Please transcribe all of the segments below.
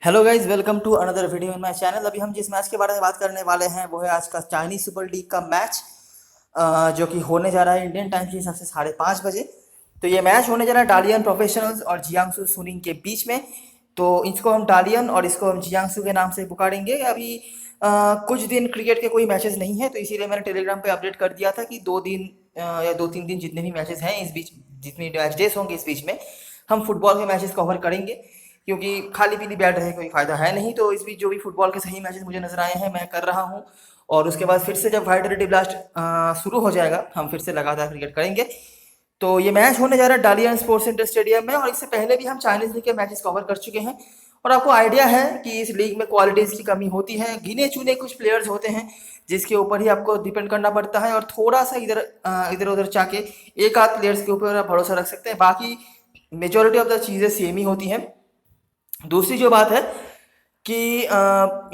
Hello guys, welcome to another video in my channel. अभी हम जिस मैच के बारे में बात करने वाले हैं वो है आज का चाइनीज सुपर लीग का मैच, जो कि होने जा रहा है इंडियन टाइम के हिसाब से 5:30 बजे। तो ये मैच होने जा रहा है डालियन प्रोफेशनल्स और जियांगसू सुनिंग के बीच में। तो इसको हम डालियन और इसको हम जियांगसू के नाम से पुकारेंगे। अभी कुछ दिन क्रिकेट के कोई मैचेस नहीं है, तो इसीलिए मैंने टेलीग्राम पे अपडेट कर दिया था कि 2 दिन या 2-3 दिन जितने भी मैचेस हैं इस बीच, जितने मैच डेज होंगे इस बीच में, हम फुटबॉल के मैचेस कवर करेंगे। क्योंकि खाली पीली बैट रहे कोई फायदा है नहीं। तो इस बीच जो भी फुटबॉल के सही मैचेस मुझे नजर आए हैं मैं कर रहा हूं। और उसके बाद फिर से जब व्हाइट रेड ब्लास्ट शुरू हो जाएगा हम फिर से लगातार क्रिकेट करेंगे। तो ये मैच होने जा रहा है डालियन स्पोर्ट्स सेंटर स्टेडियम में, और इससे पहले भी हम चाइनीज लीग के मैचेस कवर कर चुके हैं। और आपको आइडिया है कि इस लीग में क्वालिटीज की कमी होती है, गिने चुने कुछ प्लेयर्स होते हैं जिसके ऊपर ही आपको डिपेंड करना पड़ता है, और थोड़ा सा इधर उधर जाके एक आध प्लेयर्स के ऊपर आप भरोसा रख सकते हैं। बाकी मेजोरिटी ऑफ द चीज़ें सेम ही होती हैं। दूसरी जो बात है कि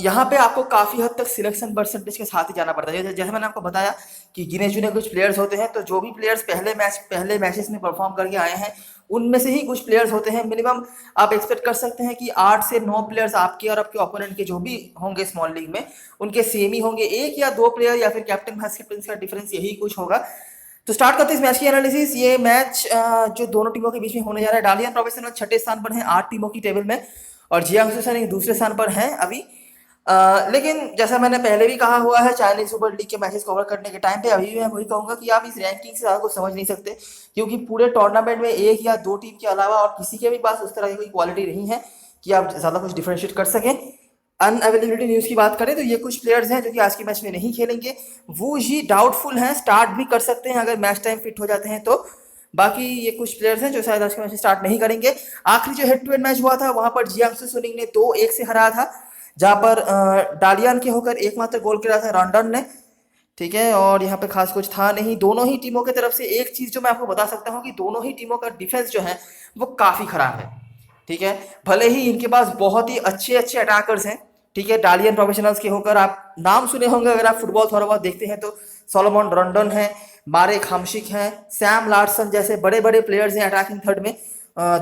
यहाँ पे आपको काफ़ी हद तक सिलेक्शन परसेंटेज के साथ ही जाना पड़ता है। जैसे मैंने आपको बताया कि गिने चुने कुछ प्लेयर्स होते हैं, तो जो भी प्लेयर्स पहले मैचेस में परफॉर्म करके आए हैं उनमें से ही कुछ प्लेयर्स होते हैं। मिनिमम आप एक्सपेक्ट कर सकते हैं कि 8 से 9 प्लेयर्स आपके और आपके ओपोनेंट के जो भी होंगे स्मॉल लीग में उनके सेम ही होंगे। एक या दो प्लेयर या फिर कैप्टन वाइस कैप्टन का डिफरेंस यही कुछ होगा। तो स्टार्ट करते हैं इस मैच की एनालिसिस। ये मैच जो दोनों टीमों के बीच में होने जा रहा है, डालियन प्रोफेशनल छठे स्थान पर है 8 टीमों की टेबल में, और जियांगसू सैनिक दूसरे स्थान पर हैं अभी। लेकिन जैसा मैंने पहले भी कहा हुआ है चाइनीज सुपर लीग के मैचेस कवर करने के टाइम पे, अभी भी मैं वही कहूंगा कि आप इस रैंकिंग से ज़्यादा कुछ समझ नहीं सकते, क्योंकि पूरे टूर्नामेंट में एक या दो टीम के अलावा और किसी के भी पास उस तरह की कोई क्वालिटी नहीं है कि आप ज़्यादा कुछ डिफरेंशिएट कर सकें। अनअवेलेबिलिटी न्यूज़ की बात करें तो ये कुछ प्लेयर्स हैं जो कि आज के मैच में नहीं खेलेंगे। वो ही डाउटफुल हैं, स्टार्ट भी कर सकते हैं अगर मैच टाइम फिट हो जाते हैं तो। बाकी ये कुछ प्लेयर्स हैं जो शायद आज के मैच में स्टार्ट नहीं करेंगे। आखिरी जो हेड टू हेड मैच हुआ था वहां पर जियांगसू सुनिंग ने 2-1 से हराया था, जहां पर डालियन के होकर एकमात्र गोल किया था रॉन्डन ने। ठीक है, और यहाँ पे खास कुछ था नहीं। दोनों ही टीमों की तरफ से एक चीज जो मैं आपको बता सकता हूँ कि दोनों ही टीमों का डिफेंस जो है वो काफी खराब है। ठीक है, भले ही इनके पास बहुत ही अच्छे अच्छे अटैकर्स हैं। ठीक है, डालियन प्रोफेशनल्स के होकर आप नाम सुने होंगे अगर आप फुटबॉल थोड़ा बहुत देखते हैं तो। सोलोमन रॉन्डन है, मारेक हामशिक हैं, सैम लार्सन जैसे बड़े बड़े प्लेयर्स हैं अटैकिंग थर्ड में।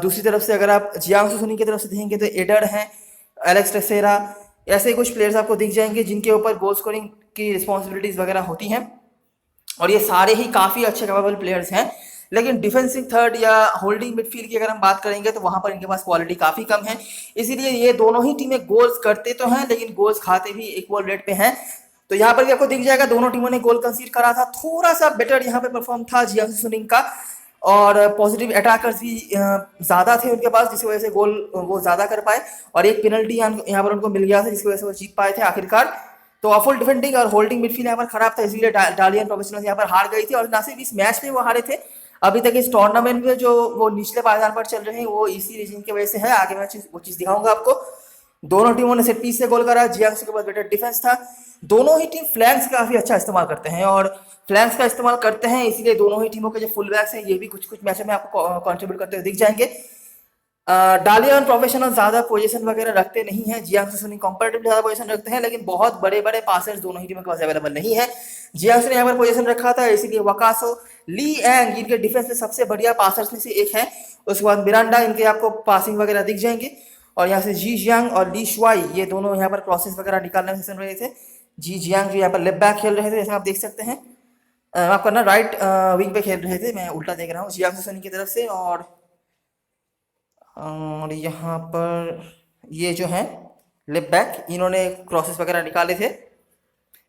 दूसरी तरफ से अगर आप जियांगसू सुनिंग की तरफ से देखेंगे तो एडर हैं, एलेक्स टेसेरा, ऐसे कुछ प्लेयर्स आपको दिख जाएंगे जिनके ऊपर गोल स्कोरिंग की रिस्पॉन्सिबिलिटीज वगैरह होती हैं। और ये सारे ही काफ़ी अच्छे कैपेबल प्लेयर्स हैं। लेकिन डिफेंसिव थर्ड या होल्डिंग मिडफील्ड की अगर हम बात करेंगे तो वहां पर इनके पास क्वालिटी काफ़ी कम है। इसीलिए ये दोनों ही टीमें गोल्स करते तो हैं लेकिन गोल्स खाते भी इक्वल रेट पे हैं। तो यहाँ पर भी आपको दिख जाएगा दोनों टीमों ने गोल कंसीड करा था। थोड़ा सा बेटर यहाँ पे परफॉर्म था जियांगसू सुनिंग का, और पॉजिटिव अटैकर्स भी ज़्यादा थे उनके पास जिसकी वजह से गोल वो ज़्यादा कर पाए, और एक पेनल्टी यहाँ पर उनको मिल गया था जिसकी वजह से वो जीत पाए थे आखिरकार। तो अफुल डिफेंडिंग और होल्डिंग मिडफील्ड यहाँ पर खराब था, इसलिए डालियन प्रोफेशनल्स यहाँ पर हार गई थी। और ना सिर्फ इस मैच में वो हारे थे, अभी तक इस टूर्नामेंट में जो वो निचले पायदान पर चल रहे हैं वो इसी रीजन की वजह से है। आगे मैं वो चीज़ दिखाऊंगा आपको। दोनों टीमों ने सेट पीस से गोल करा, जियांगसू के पास बेटर डिफेंस था। दोनों ही टीम फ्लैंक्स का काफी अच्छा इस्तेमाल करते हैं, और फ्लैंक्स का इस्तेमाल करते हैं इसलिए दोनों ही टीमों के जो फुल बैक्स हैं ये भी कुछ कुछ मैचों में आपको कंट्रीब्यूट करते हुए दिख जाएंगे। डालियन प्रोफेशनल ज्यादा पोजीशन वगैरह रखते नहीं है, जियांगसू सुनिंग कंपैरेटिवली ज्यादा पोजीशन रखते हैं, लेकिन बहुत बड़े बड़े पासर्स दोनों ही टीमों के पास अवेलेबल नहीं है। जियांगसू ने यहाँ पर पोजीशन रखा था, इसीलिए वकासो, ली एंग इनके डिफेंस में सबसे बढ़िया पासर्स में से एक है। उसके बाद मिरांडा, इनके आपको पासिंग वगैरह दिख जाएंगे। और यहाँ से जी जियांग और ली शुआई ये दोनों यहाँ पर क्रॉसेस वगैरह निकालने में सक्षम रहे थे। जी जियांग जो यहाँ पर लेफ्ट बैक खेल रहे थे जैसे आप देख सकते हैं, आपका ना राइट विंग पे खेल रहे थे, मैं उल्टा देख रहा हूँ जियांगसू सुनिंग की तरफ से। और यहाँ पर ये जो है लेफ्ट बैक, इन्होंने क्रॉसेस वगैरह निकाले थे।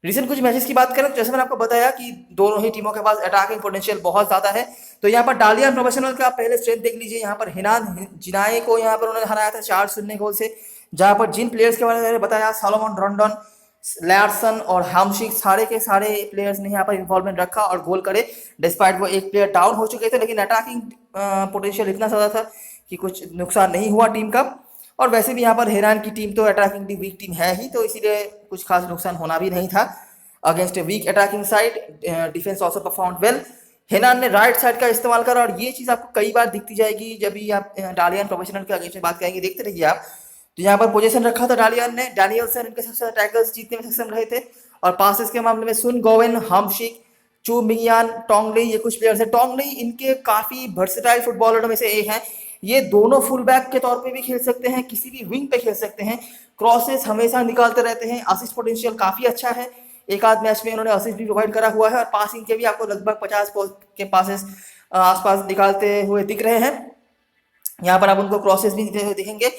रिसेंट कुछ मैचेस की बात करें तो जैसे मैंने आपको बताया कि दोनों ही टीमों के पास अटैकिंग पोटेंशियल बहुत ज्यादा है। तो यहाँ पर डालियन प्रोफेशनल का पहले स्ट्रेंथ देख लीजिए। यहाँ पर हिनान जिनाए को यहाँ पर उन्होंने हराया था 4-0 गोल से, जहाँ पर जिन प्लेयर्स के बारे में मैंने बताया सोलोमन रॉन्डन, लैरसन और हामशिक, सारे के सारे प्लेयर्स ने यहाँ पर इन्वॉल्वमेंट रखा और गोल करे, डिस्पाइट वो एक प्लेयर डाउन हो चुके थे। लेकिन अटैकिंग पोटेंशियल इतना ज्यादा था कि कुछ नुकसान नहीं हुआ टीम का। और वैसे भी यहाँ पर हिरान की टीम तो अटैकिंग वीक टीम है ही, तो इसीलिए कुछ खास नुकसान होना भी नहीं था against a weak attacking side. Defence also perform well. हेनान ने राइट साइड का इस्तेमाल करा, और ये चीज़ आपको कई बार दिखती जाएगी जब भी आप डालियन प्रोफेशनल के अगेंस्ट में बात करेंगे, देखते रहिए आप। तो यहाँ पर पोजीशन रखा था डालियन ने, डैनियलसन इनके सबसे ज्यादा टैकल्स जीतने में सक्षम रहे थे। और पासेस के मामले में सुन गोवेन, हामशिक, चू मिंगियान, टोंगली, ये कुछ प्लेयर्स हैं। टोंगली इनके काफी वर्सेटाइल फुटबॉलरों में से एक हैं। ये दोनों फुल बैक के तौर पे भी खेल सकते हैं, किसी भी विंग पे खेल सकते हैं। क्रॉसेस हमेशा निकालते रहते हैं, असिस्ट पोटेंशियल काफ़ी अच्छा है, एक आध मैच में उन्होंने असिस्ट भी प्रोवाइड करा हुआ है और पासिंग के भी आपको लगभग 50 के पासेस आसपास निकालते हुए दिख रहे हैं। यहाँ पर आप उनको क्रॉसेस भी दिखेंगे।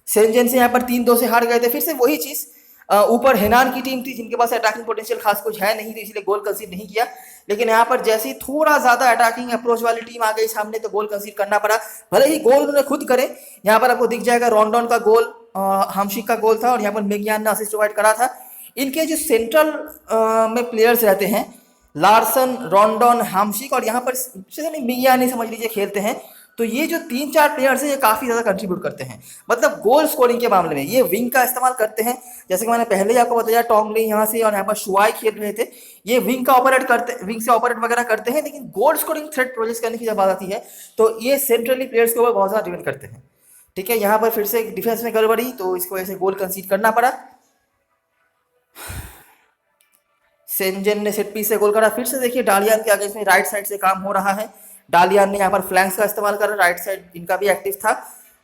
सेंजन से यहाँ पर 3-2 से हार गए थे, फिर से वही चीज़। ऊपर हेनान की टीम थी जिनके पास अटैकिंग पोटेंशियल खास कुछ है नहीं, तो इसलिए गोल कंसीड नहीं किया। लेकिन यहाँ पर जैसे ही थोड़ा ज़्यादा अटैकिंग अप्रोच वाली टीम आ गई सामने, तो गोल कंसीड करना पड़ा। भले ही गोल उन्होंने खुद करे, यहाँ पर आपको दिख जाएगा रॉन्डॉन का गोल, हमशिक का गोल था और यहाँ पर मेगियान ने असिस्ट प्रोवाइड करा था। इनके जो सेंट्रल में प्लेयर्स रहते हैं, लार्सन, रॉन्डॉन, हमशिक और यहाँ पर मेगियान समझ लीजिए खेलते हैं, तो ये जो 3-4 प्लेयर्स हैं ये काफ़ी ज़्यादा कंट्रीब्यूट करते हैं, मतलब गोल स्कोरिंग के मामले में ये विंग का इस्तेमाल करते हैं। जैसे कि मैंने पहले ही आपको बताया, टोंगली यहाँ से और यहाँ पर शुआई खेल रहे थे, ये विंग का ऑपरेट करते, विंग से ऑपरेट वगैरह करते हैं, लेकिन गोल स्कोरिंग थ्रेट प्रोड्यूस करने की जब बात आती है तो ये सेंट्रली प्लेयर्स के ऊपर बहुत ज़्यादा डिपेंड करते हैं। ठीक है, यहाँ पर फिर से डिफेंस में गड़बड़ी, तो इसको वजह से गोल कंसीड करना पड़ा। सेंजन ने सेट पीस से गोल करा। फिर से देखिए डालियान के अगेंस्ट में राइट साइड से काम हो रहा है। डालियान ने यहाँ पर फ्लैंक्स का इस्तेमाल करा, राइट साइड इनका भी एक्टिव था।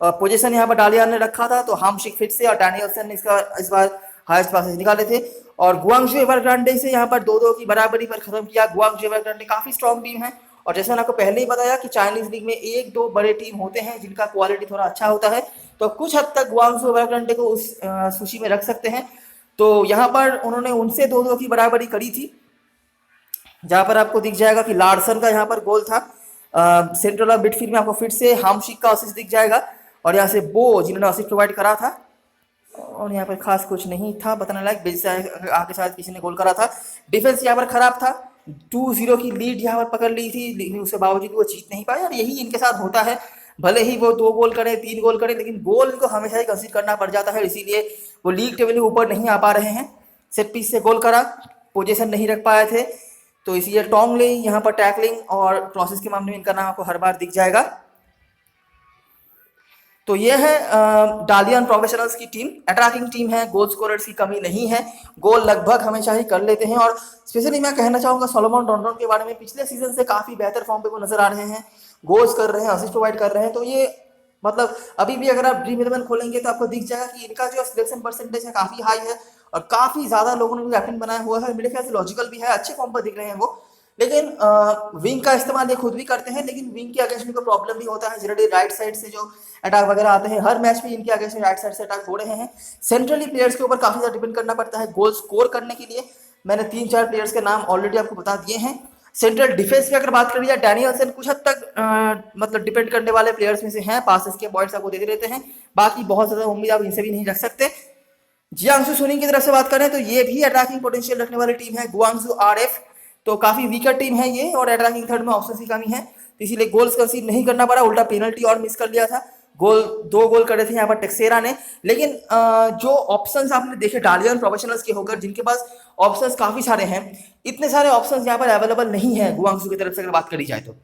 पोजीशन यहाँ पर डालियान ने रखा था, तो हमशिक फिट से और डैनियलसन ने इसका इस बार हाईएस्ट पासेस निकाले थे और गुआंगजू एवरग्रांडे से यहाँ पर 2-2 की बराबरी पर खत्म किया। गुआंगजू एवरग्रांडे काफ़ी स्ट्रॉन्ग टीम है और जैसे मैंने आपको पहले ही बताया कि चाइनीज लीग में 1-2 बड़े टीम होते हैं जिनका क्वालिटी थोड़ा अच्छा होता है, तो कुछ हद तक गुआंगजू एवरग्रांडे को उस सूची में रख सकते हैं। तो यहाँ पर उन्होंने उनसे 2-2 की बराबरी करी थी, जहाँ पर आपको दिख जाएगा कि लार्सन का यहाँ पर गोल था। सेंट्रल ऑफ मिडफील्ड में आपको फिर से हमशिक का असिस्ट दिख जाएगा और यहाँ से बो जिन्होंने असिस्ट प्रोवाइड करा था, और यहाँ पर खास कुछ नहीं था बताने लायक, बेंच से आके शायद किसी ने गोल करा था। डिफेंस यहाँ पर खराब था, 2-0 की लीड यहाँ पर पकड़ ली थी, लेकिन उसके बावजूद वो जीत नहीं पाए और यही इनके साथ होता है। भले ही वो 2 गोल करें 3 गोल करें, लेकिन गोल इनको हमेशा ही कंसीड करना पड़ जाता है, इसीलिए वो लीग टेबल के ऊपर नहीं आ पा रहे हैं। सेट पीस से गोल करा, पोजीशन नहीं रख पाए थे, तो इसलिए टोंगले यहाँ पर टैकलिंग और क्रॉसेस के मामले में इनका नाम आपको हर बार दिख जाएगा। तो ये है डालियन प्रोफेशनल्स की टीम, अटैकिंग टीम है, गोल स्कोरर्स की कमी नहीं है, गोल लगभग हमेशा ही कर लेते हैं। और स्पेशली मैं कहना चाहूँगा सोलोमन रॉन्डॉन के बारे में, पिछले सीजन से काफ़ी बेहतर फॉर्म पे वो नजर आ रहे हैं, गोल्स कर रहे हैं, असिस्ट प्रोवाइड कर रहे हैं। तो ये मतलब अभी भी अगर आप ड्रीम 11 खोलेंगे तो आपको दिख जाएगा कि इनका जो सिलेक्शन परसेंटेज है काफ़ी हाई है और काफ़ी ज़्यादा लोगों ने भी कैप्टन बनाया हुआ है। मेरे ख्याल से लॉजिकल भी है, अच्छे फॉर्म पर दिख रहे हैं वो। लेकिन विंग का इस्तेमाल ये खुद भी करते हैं, लेकिन विंग के अगेंस्ट में कोई प्रॉब्लम भी होता है, जनरली राइट साइड से जो अटैक वगैरह आते हैं, हर मैच में इनके अगेंस्ट में राइट साइड से अटैक हो रहे हैं। सेंट्रली प्लेयर्स के ऊपर काफ़ी ज़्यादा डिपेंड करना पड़ता है गोल स्कोर करने के लिए। मैंने 3-4 प्लेयर्स के नाम ऑलरेडी आपको बता दिए हैं। सेंट्रल डिफेंस की अगर बात करिए, डैनियलसन कुछ हद तक मतलब डिपेंड करने वाले प्लेयर्स में से हैं, पासेस के पॉइंट्स आपको देते रहते हैं, बाकी बहुत ज़्यादा उम्मीद आप इनसे भी नहीं रख सकते। जियांगसू सुनिंग की तरफ से बात करें तो ये भी अटैकिंग पोटेंशियल रखने वाली टीम है, गुआंगजू आरएफ, तो काफ़ी वीकर टीम है ये और अटैकिंग थर्ड में ऑप्शन की कमी है, तो इसीलिए गोल्स कंसीड नहीं करना पड़ा, उल्टा पेनल्टी और मिस कर लिया था। गोल 2 गोल करे थे यहाँ पर टेक्सेरा ने, लेकिन जो ऑप्शंस आपने देखे डालियन प्रोफेशनल्स के होकर, जिनके पास ऑप्शंस काफ़ी सारे हैं, इतने सारे ऑप्शंस यहाँ पर अवेलेबल नहीं है गुआंगजू की तरफ से अगर बात करी जाए तो।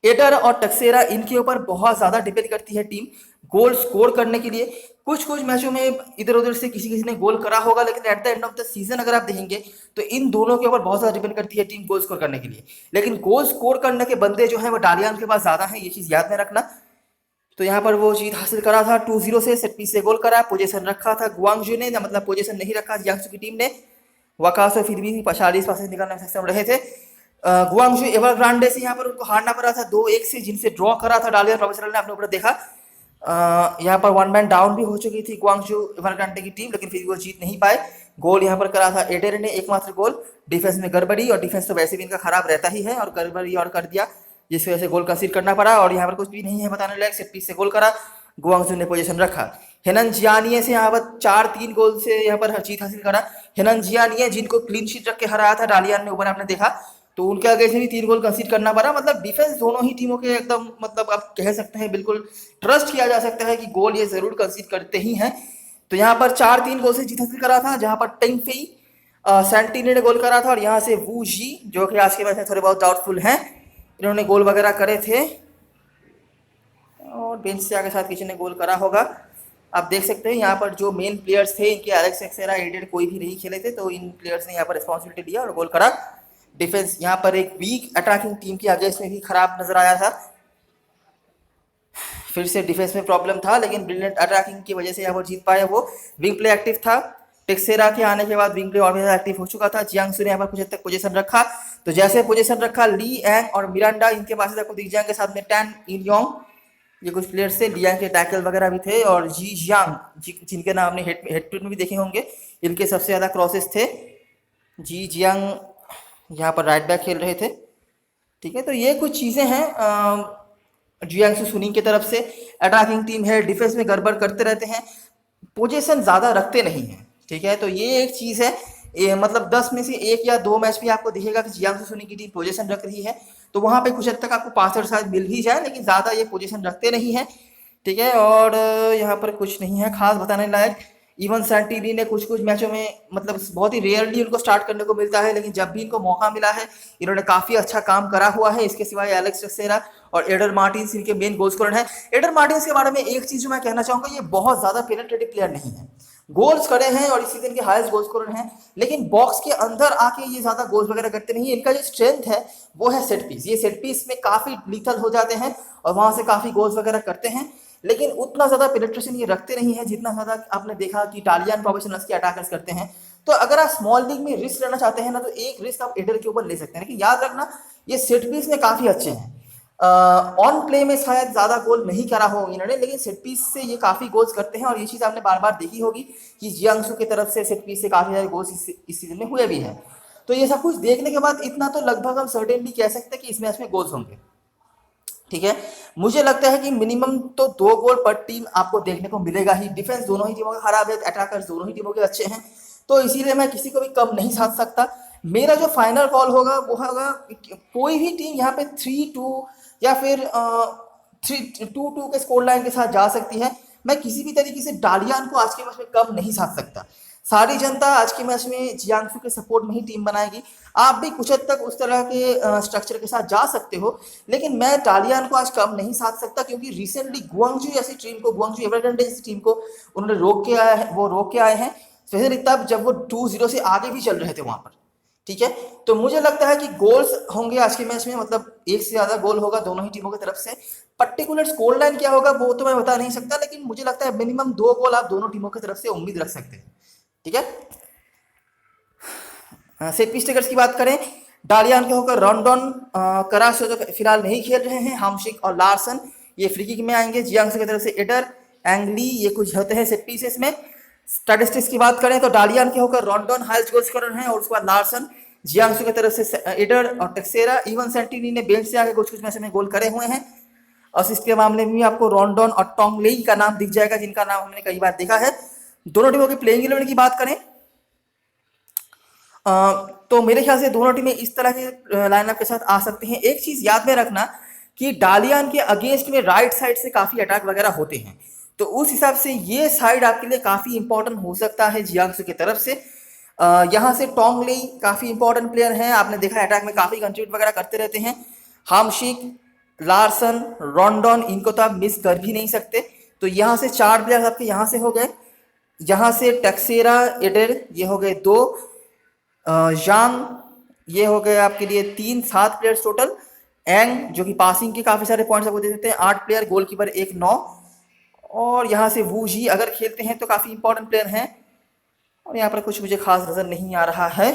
एटर और टक्सेरा इनके ऊपर बहुत ज़्यादा डिपेंड करती है टीम गोल स्कोर करने के लिए। कुछ कुछ मैचों में इधर उधर से किसी किसी ने गोल करा होगा, लेकिन at the end of the season अगर आप देखेंगे तो इन दोनों के ऊपर बहुत ज़्यादा डिपेंड करती है टीम गोल स्कोर करने के लिए। लेकिन गोल स्कोर करने के बंदे जो है वो डालियान के पास ज़्यादा है, ये चीज़ याद में रखना। तो यहाँ पर वो जीत हासिल करा था 2-0 से, सेट पीस से गोल करा, पोजीशन रखा था गुआंगजू ने, मतलब पोजीशन नहीं रखा जियांगसू की टीम ने। वकासो फिर भी 40 पासेस निकालने में सक्षम रहे थे। गुआंगजू एवरग्रांडे से यहाँ पर उनको हारना पड़ा था 2-1 से, जिनसे ड्रॉ करा था डालियन प्रोफेशनल ने, आपने ऊपर देखा। यहाँ पर 1 मैन डाउन भी हो चुकी थी गुआंगजू एवरग्रांडे की टीम, लेकिन फिर वो जीत नहीं पाए। गोल यहाँ पर करा था एडेर ने, एकमात्र गोल। डिफेंस में गड़बड़ी, और डिफेंस तो वैसे भी इनका खराब रहता ही है, और गड़बड़ी और कर दिया जिसकी वजह से गोल कंसीड करना पड़ा। और यहाँ पर कुछ भी नहीं है बताने लायक, सेट पीस से गोल करा, गुआंगजू ने पोजीशन रखा। हेनन जियानिये से यहाँ पर 4-3 गोल से यहाँ पर जीत हासिल करा। हेनन जियानिये जिनको क्लीन शीट रख के हराया था डालियन ने, ऊपर आपने देखा, तो उनके आगे से भी 3 गोल कंसीड करना पड़ा। मतलब डिफेंस दोनों ही टीमों के एकदम, मतलब आप कह सकते हैं बिल्कुल ट्रस्ट किया जा सकता है कि गोल ये जरूर कंसीड करते ही हैं। तो यहाँ पर 4-3 गोल से जीत हासिल करा था, जहाँ पर टेंगफेई सैंटीने ने गोल करा था, और यहाँ से वू जी, जो कि आज के मैच में थोड़े बहुत डाउटफुल हैं, इन्होंने गोल वगैरह करे थे, और बेंच से आगे साथ किसी ने गोल करा होगा। आप देख सकते हैं यहाँ पर जो मेन प्लेयर्स थे इनके, एलेक्स टेक्सेरा, एडेड कोई भी नहीं खेले थे, तो इन प्लेयर्स ने यहाँ पर रिस्पॉन्सिबिलिटी लिया और गोल करा। डिफेंस यहाँ पर एक वीक अटैकिंग टीम के अगेंस्ट में भी खराब नजर आया था। फिर से डिफेंस में प्रॉब्लम था, लेकिन ब्रिलियंट अटैकिंग की वजह से यहाँ पर जीत पाए वो। विंग प्ले एक्टिव था, टेक्सेरा के आने के बाद विंग प्ले और भी एक्टिव हो चुका था। जियांगसू ने यहाँ पर कुछ हद तक पोजीशन रखा, तो जैसे पोजीशन रखा ली एंग और मिरांडा इनके पास आपको दिख जाएंगे, साथ में टैन इन योंग, ये कुछ प्लेयर्स थे। लियांग के टैकल वगैरह भी थे, और जी जियांग जिनके नाम आपने हेड टू हेड में भी देखे होंगे, इनके सबसे ज़्यादा क्रॉसेस थे। जी जियांग यहाँ पर राइट बैक खेल रहे थे। ठीक है, तो ये कुछ चीज़ें हैं जियांगसू सुनिंग की तरफ से। अटैकिंग टीम है, डिफेंस में गड़बड़ करते रहते हैं, पोजीशन ज़्यादा रखते नहीं हैं। ठीक है, तो ये एक चीज़ है। मतलब 10 में से 1 या 2 मैच भी आपको दिखेगा कि जियांगसू सुनिंग की टीम पोजीशन रख रही है, तो वहाँ पे कुछ हद तक आपको 65 शायद मिल ही जाए, लेकिन ज़्यादा ये पोजीशन रखते नहीं है। ठीक है, और यहाँ पर कुछ नहीं है खास बताने लायक। इवन सैंटिनी ने कुछ कुछ मैचों में, मतलब बहुत ही रेयरली उनको स्टार्ट करने को मिलता है, लेकिन जब भी इनको मौका मिला है इन्होंने काफ़ी अच्छा काम करा हुआ है। इसके सिवाय एलेक्स टेक्सेरा और एडर मार्टिन्स इनके मेन गोल स्कोरर हैं। एडर मार्टिन्स के बारे में एक चीज़ जो मैं कहना चाहूँगा, ये बहुत ज़्यादा पेनिट्रेटिव प्लेयर नहीं है। गोल्स करे हैं और इस सीजन के हाईएस्ट गोल स्कोरर हैं, लेकिन बॉक्स के अंदर आके ये ज़्यादा गोल्स वगैरह करते नहीं है। इनका जो स्ट्रेंथ है वो है सेट पीस। ये सेट पीस में काफ़ी लीथल हो जाते हैं और वहाँ से काफ़ी गोल्स वगैरह करते हैं, लेकिन उतना ज़्यादा पेनिट्रेशन ये रखते नहीं है जितना ज़्यादा आपने देखा कि इटालियन प्रोफेशनल्स के अटैकर्स करते हैं। तो अगर आप स्मॉल लीग में रिस्क लेना चाहते हैं ना, तो एक रिस्क आप एडर के ऊपर ले सकते हैं, लेकिन याद रखना ये सेट पीस में काफ़ी अच्छे हैं। ऑन प्ले में शायद ज़्यादा गोल नहीं करा हो इन्होंने, लेकिन सेट पीस से ये काफ़ी गोल्स करते हैं, और ये चीज़ आपने बार बार देखी होगी कि जियांगसू की तरफ से सेट पीस से काफ़ी सारे गोल्स इस सीजन में हुए भी हैं। तो ये सब कुछ देखने के बाद इतना तो लगभग हम सर्टेनली कह सकते हैं कि इस मैच में गोल्स होंगे। ठीक है, मुझे लगता है कि मिनिमम तो 2 गोल पर टीम आपको देखने को मिलेगा ही। डिफेंस दोनों ही टीमों का खराब है, अटैकर्स दोनों ही टीमों के अच्छे हैं, तो इसीलिए मैं किसी को भी कम नहीं साध सकता। मेरा जो फाइनल कॉल होगा वो होगा कोई भी टीम यहाँ पे 3-2 या फिर 3-2 के स्कोर लाइन के साथ जा सकती है। मैं किसी भी तरीके से डालियान को आज के मैच में कम नहीं साध सकता। सारी जनता आज के मैच में जियांगसू के सपोर्ट में ही टीम बनाएगी। आप भी कुछ हद तक उस तरह के स्ट्रक्चर के साथ जा सकते हो, लेकिन मैं डालियान को आज कम नहीं साध सकता, क्योंकि रिसेंटली गुआंगजू जैसी टीम को, गुआंगजू एवरटन जैसी टीम को उन्होंने रोक के आए हैं, स्पेशली तब जब वो 2-0 से आगे भी चल रहे थे वहां पर। ठीक है, तो मुझे लगता है कि गोल्स होंगे आज के मैच में, मतलब 1 से ज़्यादा गोल होगा दोनों ही टीमों की तरफ से। पर्टिकुलर स्कोर लाइन क्या होगा वो तो मैं बता नहीं सकता, लेकिन मुझे लगता है मिनिमम 2 गोल आप दोनों टीमों की तरफ से उम्मीद रख सकते हैं। ठीक है, सेट पीस टेकर्स की बात करें, डालियान के होकर रॉन्डन कराशो जो फिलहाल नहीं खेल रहे हैं, हामशिक और लार्सन ये फ्री किक में आएंगे। जियांगसू की तरफ से एडर, एंगली ये कुछ होते हैं सेट पीसेस में। स्टैटिस्टिक्स की बात करें तो डालियान के होकर रॉन्डन हाईएस्ट गोल स्कोरर हैं, और उसके बाद लार्सन, जियांगसू की तरफ से एडर और टेक्सेरा। इवन सेंटिनी ने बेंच से आके कुछ कुछ मैच में गोल करे हुए हैं। असिस्ट के मामले में भी आपको रॉन्डन और टोंगलेई का नाम दिख जाएगा, जिनका नाम हमने कई बार देखा है। दोनों टीमों की प्लेइंग 11 की बात करें तो मेरे ख्याल से दोनों टीमें इस तरह के लाइनअप के साथ आ सकती हैं। एक चीज याद में रखना कि डालियान के अगेंस्ट में राइट साइड से काफी अटैक वगैरह होते हैं, तो उस हिसाब से ये साइड आपके लिए काफी इंपॉर्टेंट हो सकता है जियांगसू की तरफ से। यहाँ से टोंगलेई काफी इंपॉर्टेंट प्लेयर हैं, आपने देखा अटैक में काफी कंट्रीब्यूट वगैरह करते रहते हैं। हामशिक, लार्सन, रॉन्डन इनको तो आप मिस कर भी नहीं सकते। तो यहाँ से 4 प्लेयर्स आपके यहाँ से हो गए। यहाँ से टेक्सेरा, एडर ये हो गए 2, यांग ये हो गए आपके लिए 3, 7 प्लेयर्स टोटल। एंग जो कि पासिंग के काफ़ी सारे पॉइंट्स आपको दे देते हैं, 8 प्लेयर, गोलकीपर 1, 9। और यहाँ से वू जी अगर खेलते हैं तो काफ़ी इंपॉर्टेंट प्लेयर हैं। और यहाँ पर कुछ मुझे खास नज़र नहीं आ रहा है।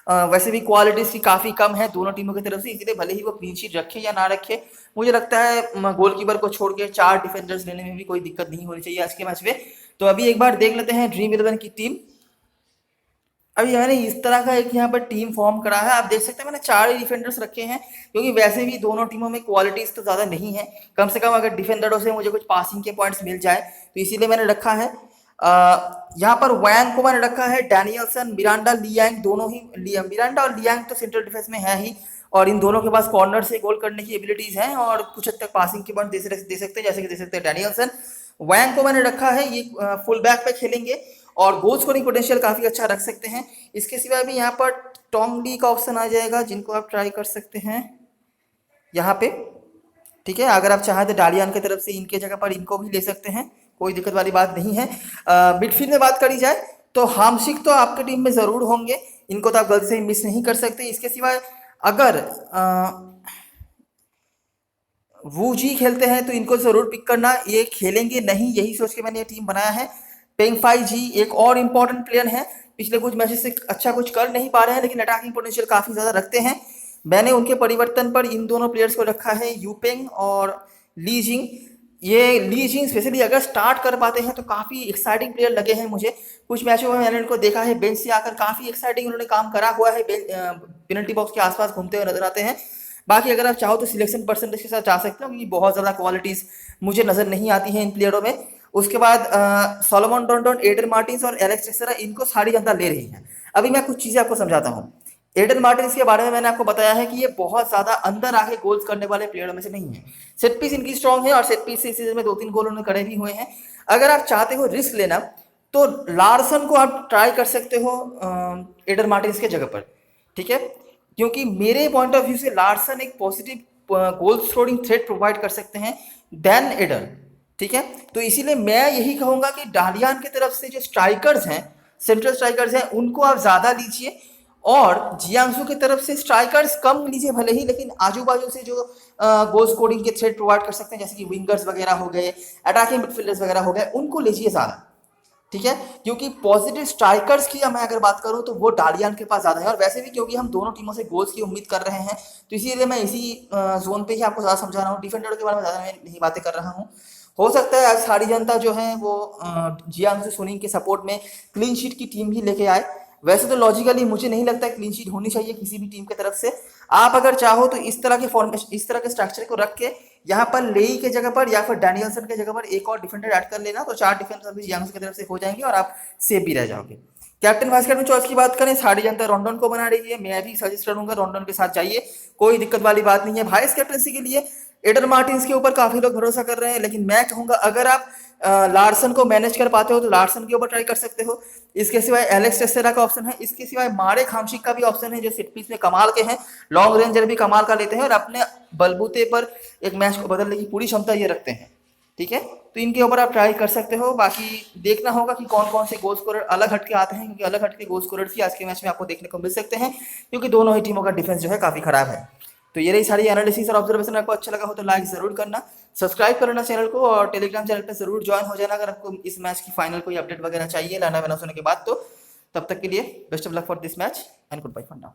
वैसे भी क्वालिटीज़ की काफ़ी कम है दोनों टीमों की तरफ से, इसलिए भले ही वो क्लीन शीट रखे या ना रखे, मुझे लगता है गोलकीपर को छोड़ के 4 डिफेंडर्स लेने में भी कोई दिक्कत नहीं होनी चाहिए आज के मैच में। तो अभी एक बार देख लेते हैं ड्रीम 11 की टीम। अभी मैंने इस तरह का एक यहाँ पर टीम फॉर्म करा है, आप देख सकते हैं मैंने 4 ही डिफेंडर्स रखे हैं, क्योंकि वैसे भी दोनों टीमों में क्वालिटीज़ तो ज़्यादा नहीं है। कम से कम अगर डिफेंडरों से मुझे कुछ पासिंग के पॉइंट्स मिल जाए तो इसीलिए मैंने रखा है। यहाँ पर वैंग को मैंने रखा है, डैनियलसन, मिरांडा, लियांग दोनों ही, मिरांडा और लियांग तो सेंट्रल डिफेंस में है ही, और इन दोनों के पास कॉर्नर से गोल करने की एबिलिटीज़ हैं और कुछ हद तक पासिंग के पॉइंट दे सकते हैं, जैसे कि दे सकते हैं डैनियलसन। वैंग को मैंने रखा है, ये फुल बैक पे खेलेंगे और गोल स्कोरिंग पोटेंशियल काफ़ी अच्छा रख सकते हैं। इसके सिवा भी यहाँ पर टोंगली का ऑप्शन आ जाएगा, जिनको आप ट्राई कर सकते हैं यहाँ पे। ठीक है, अगर आप चाहें तो डालियान की तरफ से इनके जगह पर इनको भी ले सकते हैं, कोई दिक्कत वाली बात नहीं है। मिडफील्ड में बात करी जाए तो हामशिक तो आपके टीम में ज़रूर होंगे, इनको तो आप गलती से मिस नहीं कर सकते। इसके सिवाय अगर वू जी खेलते हैं तो इनको ज़रूर पिक करना, ये खेलेंगे नहीं यही सोच के मैंने ये टीम बनाया है। पेंग फाई जी एक और इम्पॉर्टेंट प्लेयर हैं, पिछले कुछ मैचेस से अच्छा कुछ कर नहीं पा रहे हैं लेकिन अटैकिंग पोटेंशियल काफ़ी ज़्यादा रखते हैं। मैंने उनके परिवर्तन पर इन दोनों प्लेयर्स को रखा है, यूपेंग और ली जिंग। ये ली जिंग स्पेशली अगर स्टार्ट कर पाते हैं तो काफ़ी एक्साइटिंग प्लेयर लगे हैं मुझे। कुछ मैचों में मैंने उनको देखा है बेंच से आकर काफ़ी एक्साइटिंग उन्होंने काम करा हुआ है, पेनल्टी बॉक्स के आसपास घूमते हुए नजर आते हैं। बाकी अगर आप चाहो तो सिलेक्शन परसेंटेज के साथ जा सकते हो क्योंकि बहुत ज़्यादा क्वालिटीज़ मुझे नज़र नहीं आती हैं इन प्लेयरों में। उसके बाद सोलोमन रॉन्डन, एडन मार्टिन्स और एलेक्स टेक्सेरा, इनको सारी जनता ले रही है। अभी मैं कुछ चीज़ें आपको समझाता हूँ। एडन मार्टिन्स के बारे में मैंने आपको बताया है कि ये बहुत ज़्यादा अंदर आके गोल्स करने वाले प्लेयरों में से नहीं है। सेट पीस इनकी स्ट्रॉन्ग है और सेट पीस से इस सीजन में 2-3 गोल उन्होंने करे भी हुए हैं। अगर आप चाहते हो रिस्क लेना तो लार्सन को आप ट्राई कर सकते हो एडन मार्टिन्स के जगह पर, ठीक है, क्योंकि मेरे पॉइंट ऑफ व्यू से लार्सन एक positive goal scoring threat provide कर सकते हैं देन एडन, ठीक है। तो इसीलिए मैं यही कहूंगा कि डालियान की तरफ से जो स्ट्राइकर्स हैं, सेंट्रल स्ट्राइकर्स हैं, उनको आप ज़्यादा लीजिए और जियांसू की तरफ से स्ट्राइकर्स कम लीजिए भले ही, लेकिन आजू बाजू से जो गोल स्कोरिंग के थ्रेट प्रोवाइड कर सकते हैं जैसे कि विंगर्स वगैरह हो गए, अटैकिंग मिडफील्डर्स वगैरह हो गए, उनको लीजिए ज़्यादा, ठीक है। क्योंकि पॉजिटिव स्ट्राइकर्स की मैं अगर बात करूं तो वो डालियान के पास ज़्यादा है, और वैसे भी क्योंकि हम दोनों टीमों से गोल्स की उम्मीद कर रहे हैं तो इसीलिए मैं इसी जोन पे ही आपको ज़्यादा समझा रहा हूँ। डिफेंडर के बारे में ज़्यादा मैं नहीं बातें कर रहा हूँ। हो सकता है आज सारी जनता जो है वो जियांग सुनिंग के सपोर्ट में क्लीन शीट की टीम ही लेके आए। वैसे तो लॉजिकली मुझे नहीं लगता क्लीन शीट होनी चाहिए किसी भी टीम की तरफ से। आप अगर चाहो तो इस तरह के फॉर्मेशन, इस तरह के स्ट्रक्चर को रख के यहाँ पर लेई के जगह पर या फिर डैनियलसन के जगह पर एक और डिफेंडर ऐड कर लेना, तो 4 डिफेंडर भी जियांग की तरफ से हो जाएंगे और आप सेफ भी रह जाओगे। कैप्टन वाइस कैप्टन चॉइस की बात करें, सारी जनता रॉन्डन को बना रही है, मैं भी सजेस्ट करूंगा रॉन्डन के साथ जाइए, कोई दिक्कत वाली बात नहीं है। वाइस कैप्टनसी के लिए एडन मार्टिन्स के ऊपर काफी लोग भरोसा कर रहे हैं, लेकिन मैं कहूंगा अगर आप लार्सन को मैनेज कर पाते हो तो लार्सन के ऊपर ट्राई कर सकते हो। इसके सिवाय एलेक्स टेक्सेरा का ऑप्शन है, इसके सिवाय मारेक हामशिक का भी ऑप्शन है जो सेट पीस में कमाल के हैं, लॉन्ग रेंजर भी कमाल का लेते हैं और अपने बलबूते पर एक मैच को बदलने की पूरी क्षमता ये रखते हैं, ठीक है। तो इनके ऊपर आप ट्राई कर सकते हो। बाकी देखना होगा कि कौन कौन से गोल स्कोरर अलग हटके आते हैं, क्योंकि अलग हटके गोल स्कोरर भी आज के मैच में आपको देखने को मिल सकते हैं, क्योंकि दोनों ही टीमों का डिफेंस जो है काफी खराब है। तो ये रही सारी एनालिसिस और ऑब्जर्वेशन। आपको अच्छा लगा हो तो लाइक जरूर करना, सब्सक्राइब कर लेना चैनल को और टेलीग्राम चैनल पे जरूर ज्वाइन हो जाना अगर आपको इस मैच की फाइनल कोई अपडेट वगैरह चाहिए लाना वाना होने के बाद। तो तब तक के लिए best of luck for this match and goodbye for now.